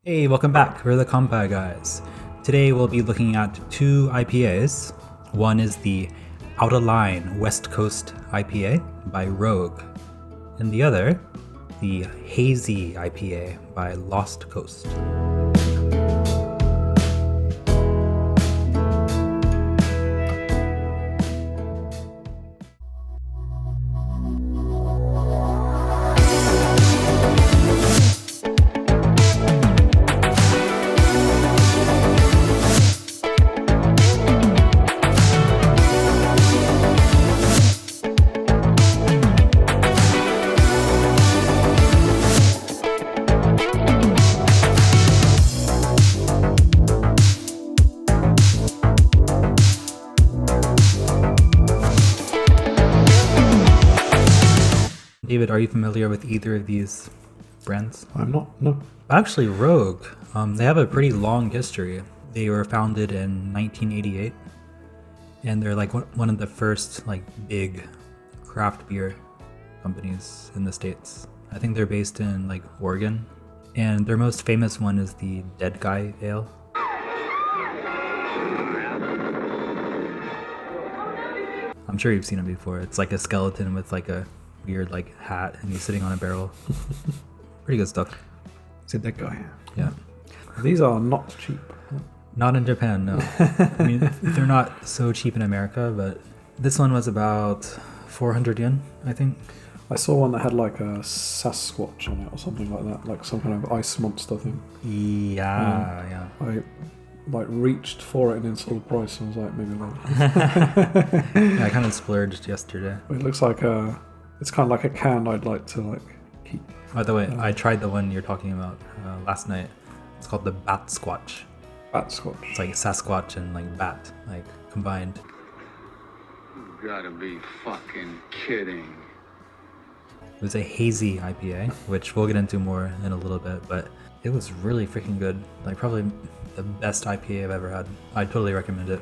Hey, welcome back. We're the Kanpai guys. Today we'll be looking at two IPAs. One is the Outta Line West Coast IPA by Rogue, and the other, the Hazy IPA by Lost Coast. David, are you familiar with either of these brands? I'm not, no. Actually, Rogue, they have a pretty long history. They were founded in 1988, and they're like one of the first like big craft beer companies in the States. I think they're based in like Oregon, and their most famous one is the Dead Guy Ale. I'm sure you've seen it before. It's like a skeleton with like a weird like hat, and he's sitting on a barrel. Pretty good stuff. Is it that guy? Yeah. These are not cheap. Not in Japan, no. I mean, they're not so cheap in America, but this one was about 400 yen, I think. I saw one that had like a Sasquatch on it or something like that, like some kind of ice monster thing. Yeah. I like reached for it and then saw the price and was like, maybe later. Yeah, I kind of splurged yesterday. It looks like it's kind of like a can I'd like to like keep. By the way, I tried the one you're talking about last night. It's called the Bat Squatch. Bat Squatch. It's like Sasquatch and like bat, like combined. You gotta be fucking kidding. It was a hazy IPA, which we'll get into more in a little bit, but it was really freaking good. Like probably the best IPA I've ever had. I'd totally recommend it.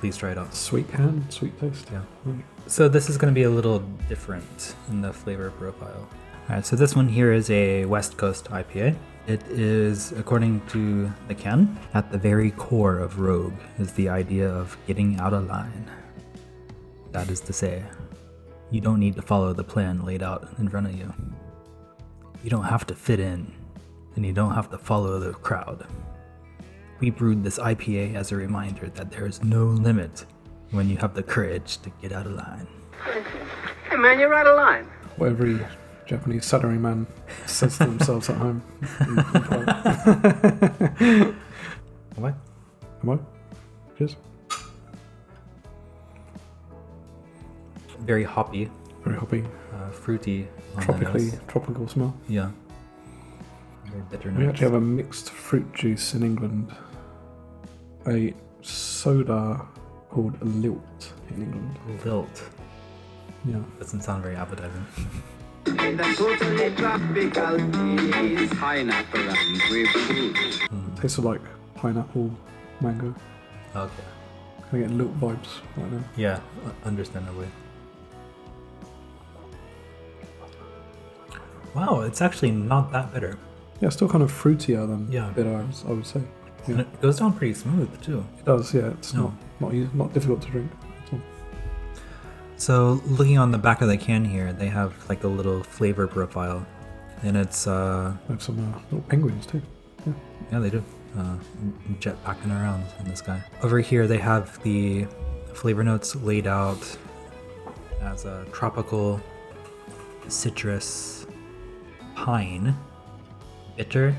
Please try it out. Sweet can, sweet taste. Yeah. So this is going to be a little different in the flavor profile. All right, so this one here is a West Coast IPA. It is, according to the can, at the very core of Rogue is the idea of getting out of line. That is to say, you don't need to follow the plan laid out in front of you. You don't have to fit in, and you don't have to follow the crowd. We brewed this IPA as a reminder that there is no limit when you have the courage to get out of line. Hey man, you're out of line. What every Japanese salaryman says to themselves at home. Am I? Am I? Cheers. Very hoppy, Very hoppy. fruity. On the nose. Tropical smell. Yeah. Very bitter We notes. actually have a mixed fruit juice in England. A soda called Lilt in England. Lilt. Yeah. Doesn't sound very appetizing. The totally tropical is pineapple and grapefruit. It tastes like pineapple, mango. Okay. Kind of getting Lilt vibes right now. Yeah, understandably. Wow, it's actually not that bitter. Yeah, still kind of fruitier than Yeah. bitter, I would say. And Yeah. it goes down pretty smooth too. It does, yeah. It's No. not difficult to drink at all. So looking on the back of the can here, they have like a little flavor profile, and it's They have some little penguins too. yeah, they do. Jetpacking around in the sky. Over here, they have the flavor notes laid out as a tropical, citrus, pine, bitter,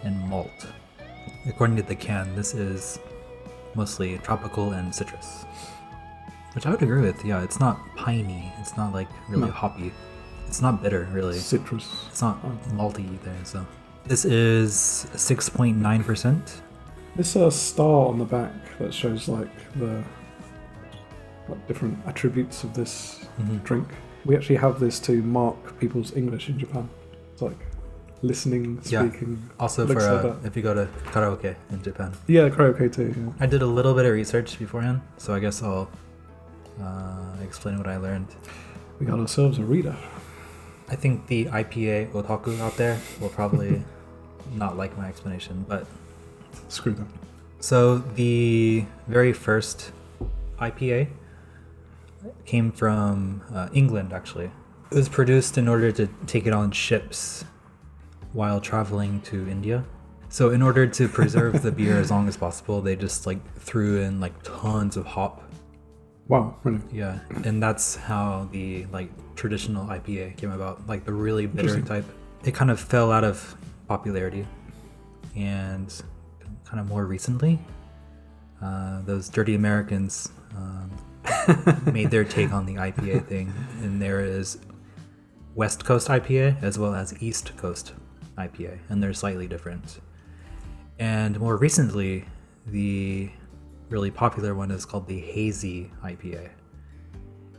and malt. According to the can, this is mostly tropical and citrus, which I would agree with. Yeah, it's not piney. It's not like really No. hoppy. It's not bitter, really. Citrus. It's not malty either. So this is 6.9%. This star on the back that shows like the different attributes of this drink. We actually have this to mark people's English in Japan. It's like listening, Yeah. speaking. Also looks for like that. if you go to karaoke in Japan. Yeah, karaoke too. Yeah. I did a little bit of research beforehand, so I guess I'll explain what I learned. We got ourselves a reader. I think the IPA otaku out there will probably not like my explanation, but Screw them. so the very first IPA came from England, actually. It was produced in order to take it on ships while traveling to India. So in order to preserve the beer as long as possible, they just like threw in like tons of hop. Wow, really? Yeah, and that's how the like traditional IPA came about, like the really bitter type. It kind of fell out of popularity, and kind of more recently, those dirty Americans made their take on the IPA thing, and there is West Coast IPA as well as East Coast IPA, and they're slightly different. And more recently, the really popular one is called the Hazy IPA,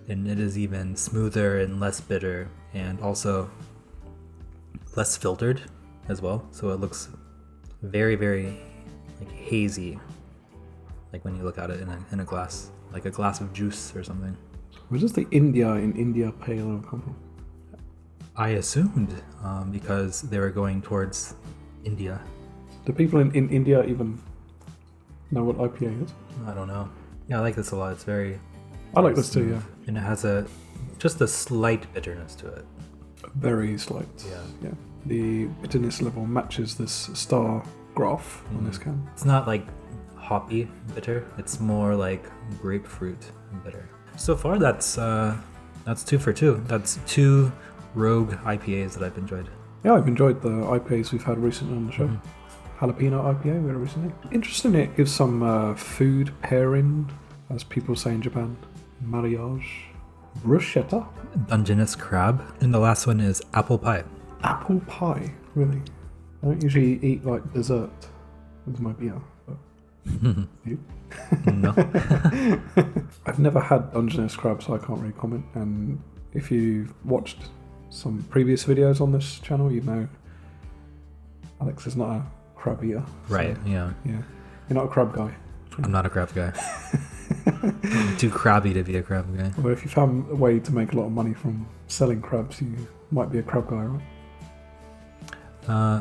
and it is even smoother and less bitter, and also less filtered as well. So it looks very, very like hazy, like when you look at it in a glass, like a glass of juice or something. Where does the India in India pale ale come from? I assumed because they were going towards India. Do people in India even know what IPA is? I don't know. Yeah, I like this a lot. It's very I like this too, yeah. and it has just a slight bitterness to it. Very slight. Yeah. Yeah. The bitterness level matches this star graph on this can. It's not like hoppy bitter. It's more like grapefruit bitter. So far, that's 2 for 2. That's 2 rogue IPAs that I've enjoyed. Yeah, I've enjoyed the IPAs we've had recently on the show. Jalapeno IPA we had recently. Interesting, it gives some food pairing, as people say in Japan. Mariage. Bruschetta. Dungeness crab. And the last one is apple pie. Apple pie, really? I don't usually eat like dessert with my beer, but you? No. I've never had Dungeness crab, so I can't really comment. And if you've watched some previous videos on this channel, you know Alex is not a crab eater. So, Right, yeah. yeah. You're not a crab guy. I'm not a crab guy. I'm too crabby to be a crab guy. Well, if you found a way to make a lot of money from selling crabs, you might be a crab guy, right?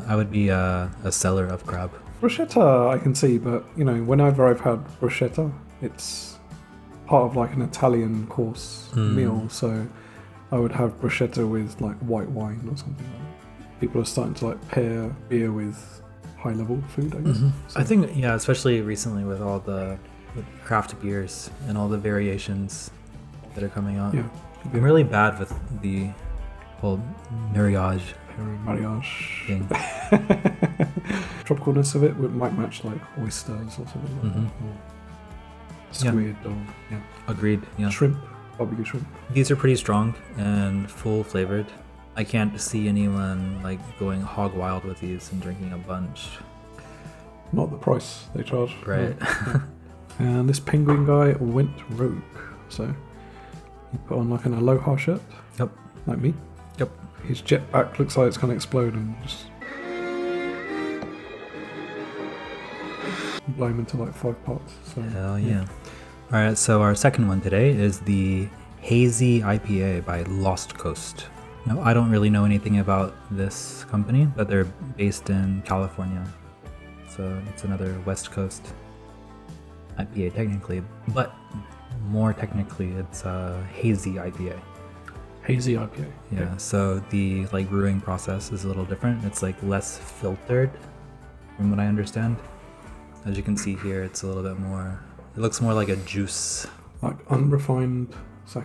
I would be a seller of crab. Bruschetta I can see, but you know, whenever I've had bruschetta, it's part of like an Italian course meal, so I would have bruschetta with like white wine or something like that. People are starting to like pair beer with high level food, I guess. So, I think, yeah, especially recently with all the craft beers and all the variations that are coming out. yeah. I'm really bad with the whole mariage thing. Tropicalness of it might match like oysters or something like that. Or squid or Agreed, yeah. shrimp, barbecue shrimp. These are pretty strong and full flavored. I can't see anyone like going hog wild with these and drinking a bunch. Not the price they charge. Right. And this penguin guy went rogue. So he put on like an aloha shirt. Yep. Like me. Yep. His jetpack looks like it's going to explode and just blow him into like 5 parts. So Hell yeah. Alright, so our second one today is the Hazy IPA by Lost Coast. Now, I don't really know anything about this company, but they're based in California. So it's another West Coast IPA technically, but more technically it's a Hazy IPA. Hazy IPA. Yeah, so the like brewing process is a little different. It's like less filtered from what I understand. As you can see here, it's a little bit more, it looks more like a juice. Like unrefined sake.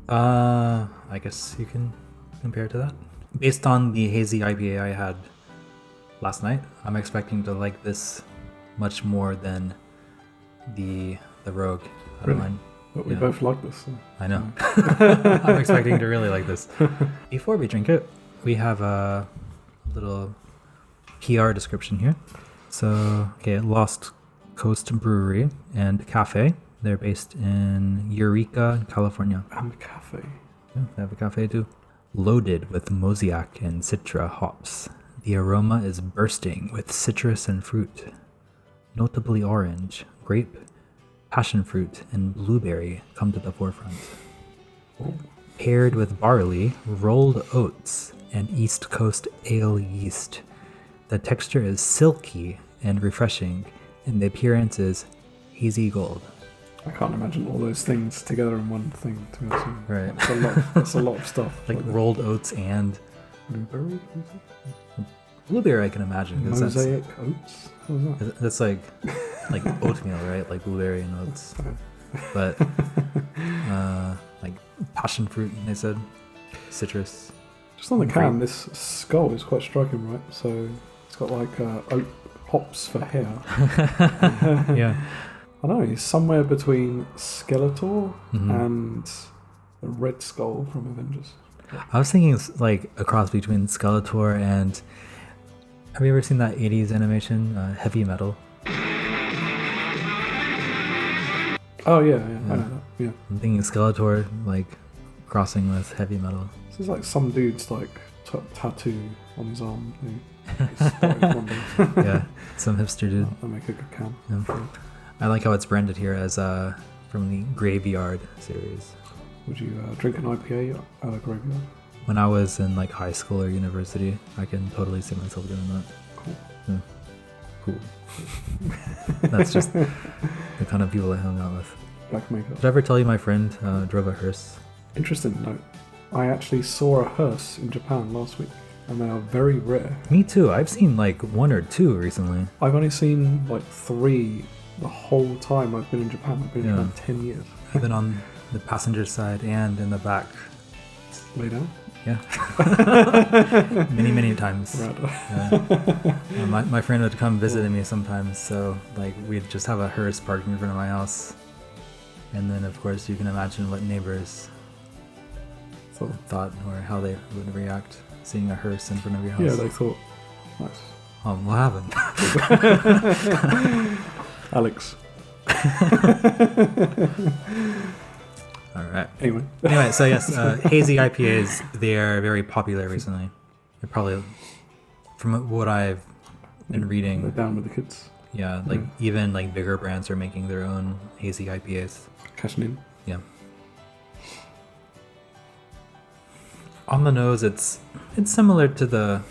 I guess you can compare it to that. Based on the Hazy IPA I had last night, I'm expecting to like this much more than the Rogue. I don't Really? mind. But we Yeah. both like this. So. I know. I'm expecting to really like this. Before we drink it, we have a little PR description here. So, okay, Lost Coast Brewery and Cafe. They're based in Eureka, California. And cafe. Yeah, they have a cafe too. Loaded with mosaic and citra hops. The aroma is bursting with citrus and fruit. Notably orange, grape, passion fruit, and blueberry come to the forefront. Paired with barley, rolled oats, and East Coast ale yeast, The texture is silky and refreshing, and the appearance is hazy gold. I can't imagine all those things together in one thing, to be honest with you. Right. That's a lot of stuff. Like rolled oats and blueberry? blueberry, I can imagine. 'cause Mosaic oats? What was that? That's like oatmeal, right? Like blueberry and oats. But like passion fruit, they said. Citrus. Just on the can, this skull is quite striking, right? So it's got like oat hops for hair. Yeah. I don't know, he's somewhere between Skeletor and the Red Skull from Avengers. I was thinking it's like a cross between Skeletor and... Have you ever seen that 80s animation, Heavy Metal? Oh, yeah, I know that, yeah. I'm thinking Skeletor, like, crossing with Heavy Metal. This is like some dude's, like, tattoo on his arm. He started one day. Yeah, some hipster dude. That'll make a good can. Yeah. I like how it's branded here as from the Graveyard series. Would you drink an IPA out of Graveyard? When I was in like high school or university, I can totally see myself doing that. Cool. Yeah. Cool. That's just the kind of people I hung out with. Black makeup. Did I ever tell you my friend drove a hearse? Interesting note. I actually saw a hearse in Japan last week, and they are very rare. Me too. I've seen like 1 or 2 recently. I've only seen like 3 the whole time I've been in Japan. I've been in Japan 10 years. I've been on the passenger side and in the back. Lay down? Yeah. many times. Right. Yeah. My friend would come visit me sometimes, so like we'd just have a hearse parked in front of my house. And then of course you can imagine what neighbors thought or how they would react seeing a hearse in front of your house. Yeah, they thought, nice. What happened? Alex. All right. Anyway, so yes, hazy IPAs, they are very popular recently. They're probably, from what I've been reading, they're down with the kids. Yeah, like even like bigger brands are making their own hazy IPAs. Cashing in. Yeah. On the nose, it's similar to the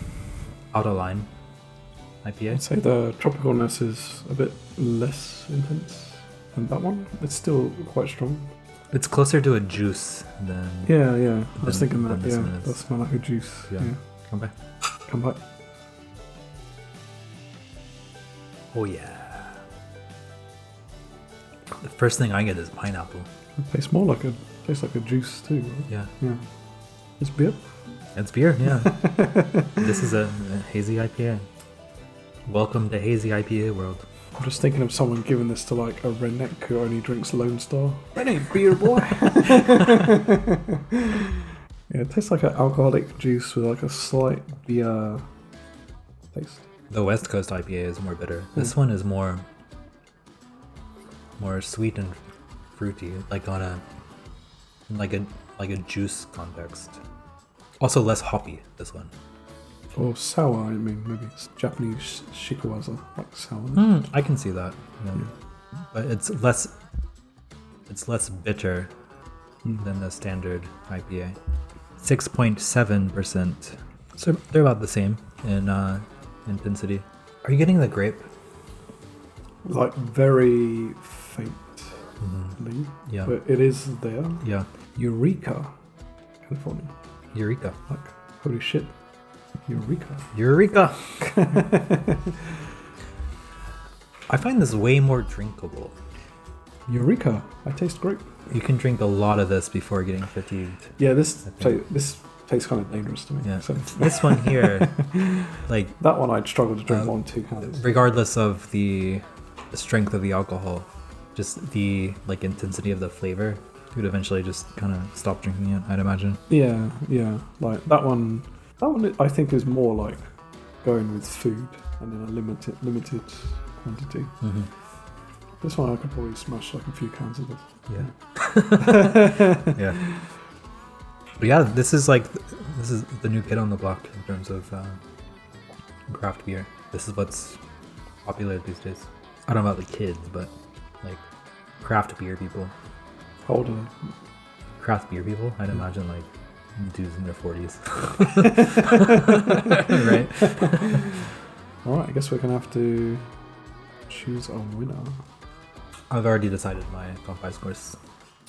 Outta line IPA. I'd say the tropicalness is a bit less intense than that one. It's still quite strong. It's closer to a juice than... Yeah. I was thinking that, this one yeah. is. That smell like a juice. Yeah. Kanpai. Kanpai. Oh yeah. The first thing I get is pineapple. It tastes like a juice too, right? Yeah. It's beer. It's beer, yeah. This is a hazy IPA. Welcome to hazy IPA world. I'm just thinking of someone giving this to like a redneck who only drinks Lone Star. That ain't beer, boy. Yeah, it tastes like an alcoholic juice with like a slight beer taste. The West Coast IPA is more bitter. This one is more sweet and fruity, like on a juice context. Also less hoppy, this one. Or sour, I mean, maybe it's Japanese shikuwaza, like sour. I can see that. Yeah. But it's less bitter than the standard IPA. 6.7%. So they're about the same in intensity. Are you getting the grape? Like very faintly. Yeah. But it is there. Yeah. Eureka, California. Eureka. Like, holy shit. Eureka. Eureka! I find this way more drinkable. Eureka. I taste great. You can drink a lot of this before getting fatigued. Yeah, this tastes kind of dangerous to me. Yeah. So. This one here, like that one I'd struggle to drink on 2 cans. Regardless of the strength of the alcohol, just the like intensity of the flavor, you would eventually just kind of stop drinking it, I'd imagine. Yeah. Like that one I think is more like going with food and in a limited quantity. Mm-hmm. This one I could probably smash like a few cans of this. Yeah. Yeah. But yeah, this is the new kid on the block in terms of craft beer. This is what's popular these days. I don't know about the kids, but like craft beer people. How old are they? Craft beer people? I'd imagine like dudes in their 40s. Right? Alright, I guess we're going to have to choose a winner. I've already decided my Kanpai Scores.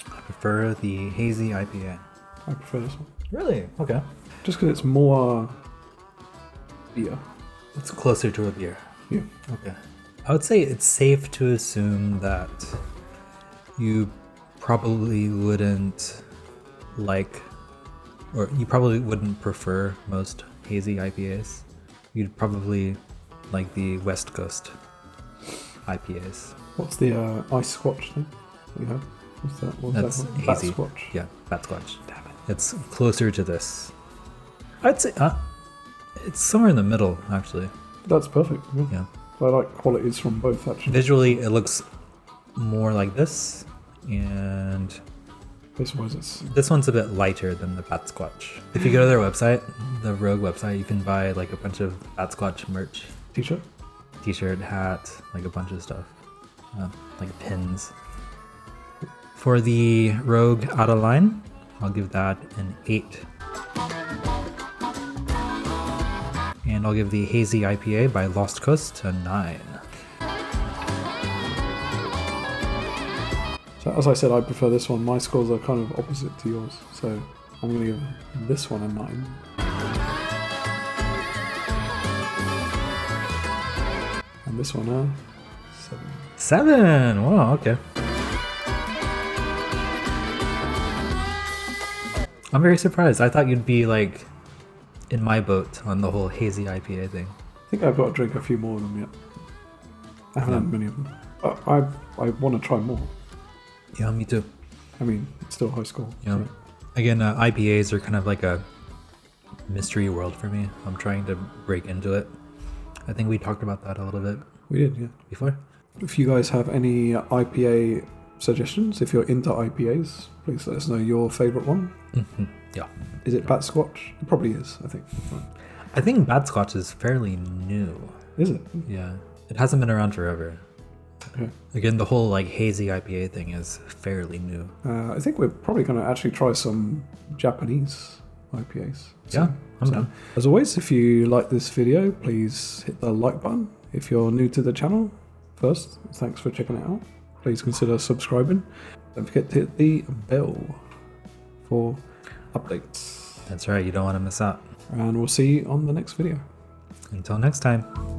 I prefer the Hazy IPA. I prefer this one. Really? Okay. Just because it's more beer. It's closer to a beer. Yeah. Okay. I would say it's safe to assume that you probably wouldn't like, or you probably wouldn't prefer most hazy IPAs. You'd probably like the West Coast IPAs. What's the ice squatch thing that you have? What's that? What's That's that called? hazy. Bat squatch. Yeah, Bat Squatch. Damn it. It's closer to this. I'd say it's somewhere in the middle, actually. That's perfect. Yeah. Yeah. I like qualities from both, actually. Visually, it looks more like this, and This was it's this one's a bit lighter than the Bat Squatch. If you go to their website, the Rogue website, you can buy like a bunch of Bat Squatch merch. t-shirt. T-shirt, hat, like a bunch of stuff. Like pins. For the Rogue Outta line, I'll give that an 8. And I'll give the Hazy IPA by Lost Coast a 9. So as I said, I prefer this one. My scores are kind of opposite to yours, so I'm going to give this one a 9. And this one a 7. 7! Wow, okay. I'm very surprised. I thought you'd be like in my boat on the whole Hazy IPA thing. I think I've got to drink a few more of them yet. I haven't had many of them. I want to try more. Yeah, me too. I mean, it's still high school. Yeah. So. Again, IPAs are kind of like a mystery world for me. I'm trying to break into it. I think we talked about that a little bit We did, yeah. before. If you guys have any IPA suggestions, if you're into IPAs, please let us know your favourite one. Mm-hmm. Yeah. Is it Bat Squatch? It probably is, I think. I think Bat Scotch is fairly new. Is it? Yeah. It hasn't been around forever. Okay. Again, the whole like hazy IPA thing is fairly new. I think we're probably going to actually try some Japanese IPAs. Yeah, I'm down. As always, if you like this video, please hit the like button. If you're new to the channel, first, thanks for checking it out. Please consider subscribing. Don't forget to hit the bell for updates. That's right, you don't want to miss out. And we'll see you on the next video. Until next time.